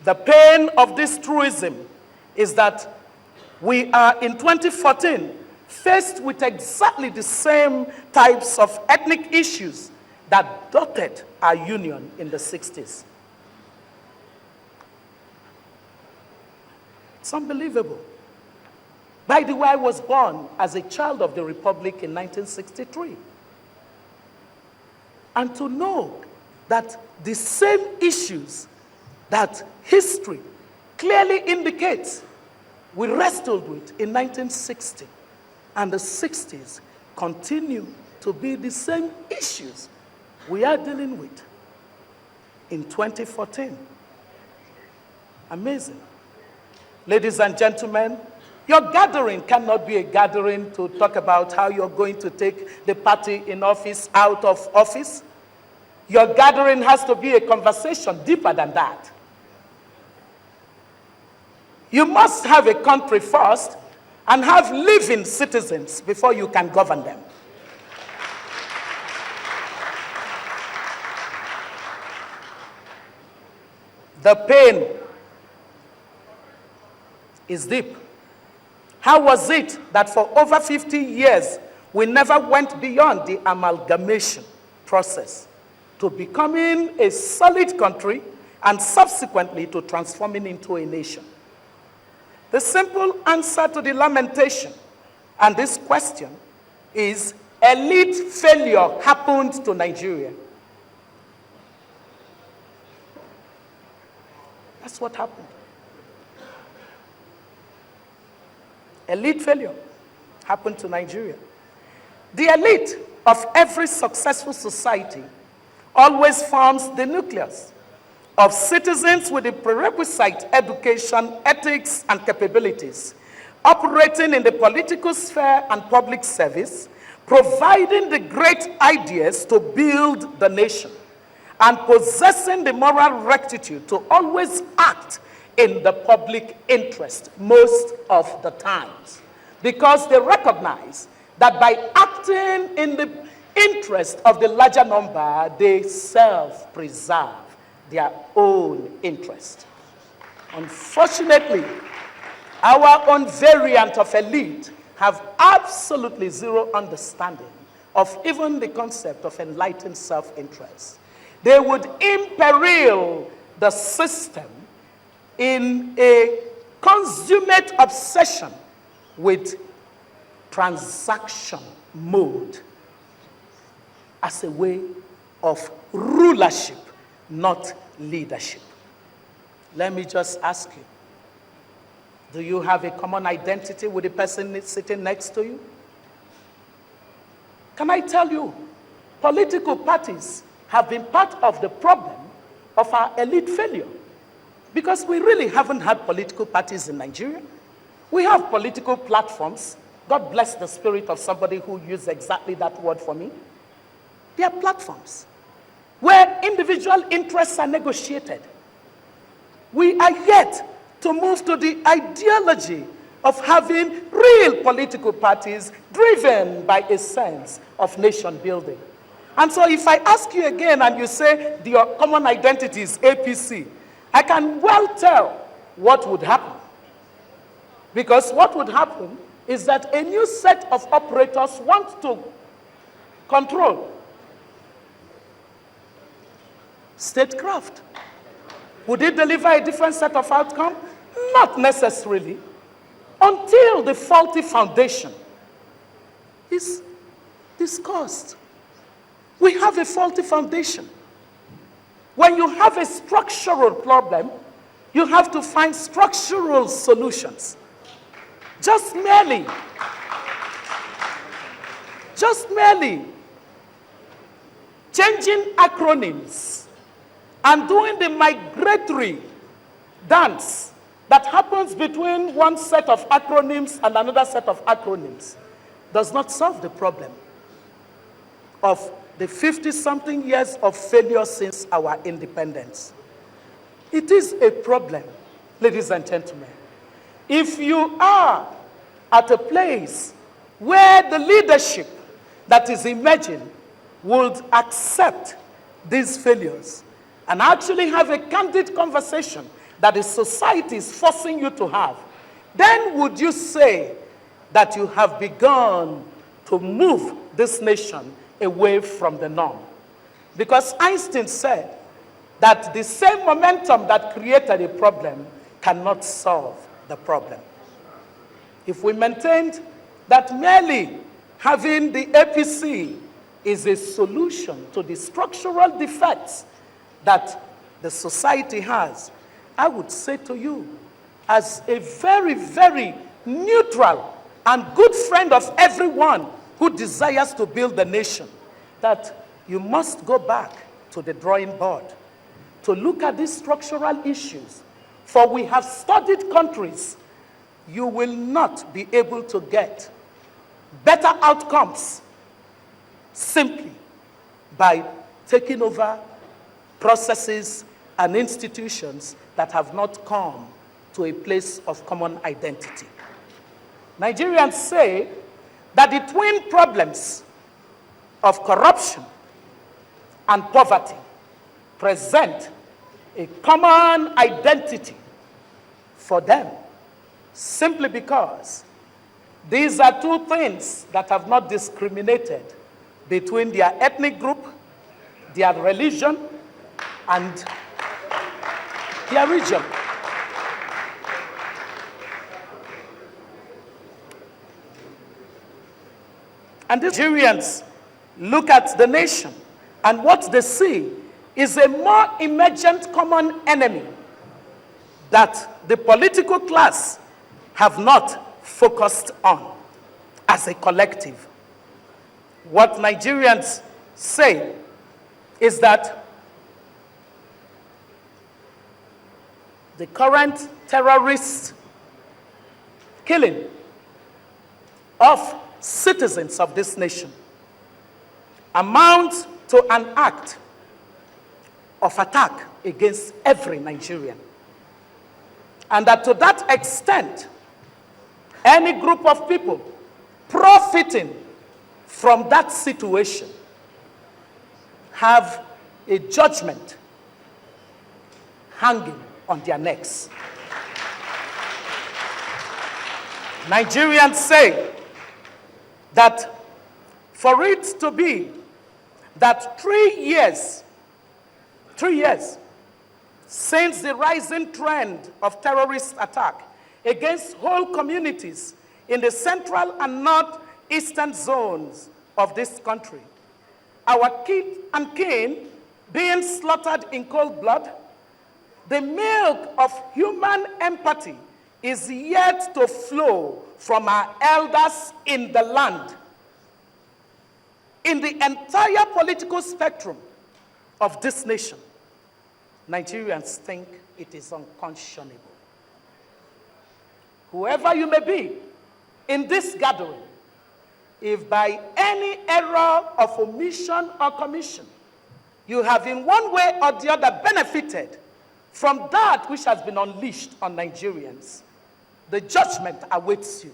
The pain of this truism is that we are in 2014 faced with exactly the same types of ethnic issues that dotted our union in the 60s. It's unbelievable. By the way, I was born as a child of the Republic in 1963. And to know that the same issues that history clearly indicates we wrestled with in 1960 and the 60s continue to be the same issues we are dealing with in 2014. Amazing. Ladies and gentlemen, your gathering cannot be a gathering to talk about how you're going to take the party in office out of office. Your gathering has to be a conversation deeper than that. You must have a country first and have living citizens before you can govern them. The pain is deep. How was it that for over 50 years, we never went beyond the amalgamation process to becoming a solid country and subsequently to transforming into a nation? The simple answer to the lamentation and this question is elite failure happened to Nigeria. That's what happened. Elite failure happened to Nigeria. The elite of every successful society always forms the nucleus of citizens with the prerequisite education, ethics, and capabilities, operating in the political sphere and public service, providing the great ideas to build the nation, and possessing the moral rectitude to always act in the public interest most of the times, because they recognize that by acting in the interest of the larger number, they self-preserve their own interest. Unfortunately, our own variant of elite have absolutely zero understanding of even the concept of enlightened self-interest. They would imperil the system in a consummate obsession with transaction mode as a way of rulership, not leadership. Let me just ask you, do you have a common identity with the person sitting next to you? Can I tell you, political parties have been part of the problem of our elite failure. Because we really haven't had political parties in Nigeria. We have political platforms. God bless the spirit of somebody who used exactly that word for me. They are platforms where individual interests are negotiated. We are yet to move to the ideology of having real political parties driven by a sense of nation building. And so if I ask you again and you say your common identity is APC, I can well tell what would happen. Because what would happen is that a new set of operators want to control statecraft. Would it deliver a different set of outcome? Not necessarily, until the faulty foundation is discussed. We have a faulty foundation. When you have a structural problem, you have to find structural solutions. Just merely changing acronyms and doing the migratory dance that happens between one set of acronyms and another set of acronyms does not solve the problem of the 50-something years of failure since our independence. It is a problem, ladies and gentlemen. If you are at a place where the leadership that is emerging would accept these failures and actually have a candid conversation that the society is forcing you to have, then would you say that you have begun to move this nation away from the norm? Because Einstein said that the same momentum that created a problem cannot solve the problem. If we maintained that merely having the APC is a solution to the structural defects that the society has, I would say to you, as a very, very neutral and good friend of everyone who desires to build the nation, that you must go back to the drawing board to look at these structural issues. For we have studied countries. You will not be able to get better outcomes simply by taking over processes and institutions that have not come to a place of common identity. Nigerians say that the twin problems of corruption and poverty present a common identity for them, simply because these are two things that have not discriminated between their ethnic group, their religion, and their region. And the Nigerians look at the nation, and what they see is a more emergent common enemy that the political class have not focused on as a collective. What Nigerians say is that the current terrorist killing of citizens of this nation amounts to an act of attack against every Nigerian. And that to that extent, any group of people profiting from that situation have a judgment hanging on their necks. Nigerians say that for it to be that 3 years since the rising trend of terrorist attack against whole communities in the central and northeastern zones of this country, our kin and kin being slaughtered in cold blood, the milk of human empathy is yet to flow from our elders in the land. In the entire political spectrum of this nation, Nigerians think it is unconscionable. Whoever you may be in this gathering, if by any error of omission or commission, you have in one way or the other benefited from that which has been unleashed on Nigerians, the judgment awaits you.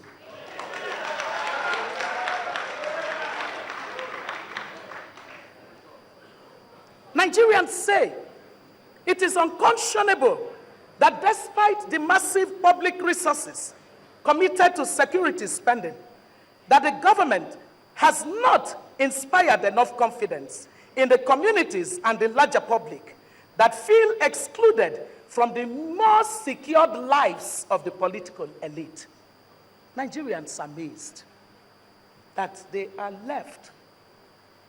Nigerians say it is unconscionable that despite the massive public resources committed to security spending, that the government has not inspired enough confidence in the communities and the larger public that feel excluded from the more secured lives of the political elite. Nigerians are amazed that they are left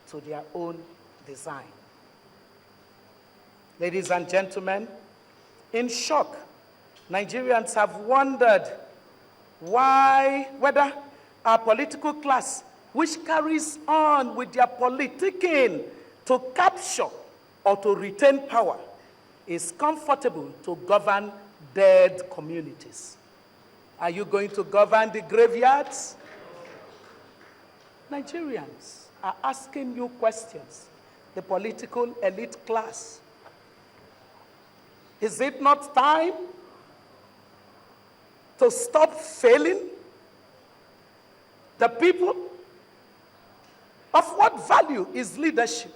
to their own design. Ladies and gentlemen, in shock, Nigerians have wondered whether our political class, which carries on with their politicking to capture or to retain power, is comfortable to govern dead communities. Are you going to govern the graveyards? Nigerians are asking you questions, the political elite class. Is it not time to stop failing the people? Of what value is leadership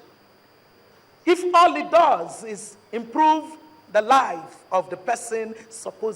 if all it does is improve the life of the person supposed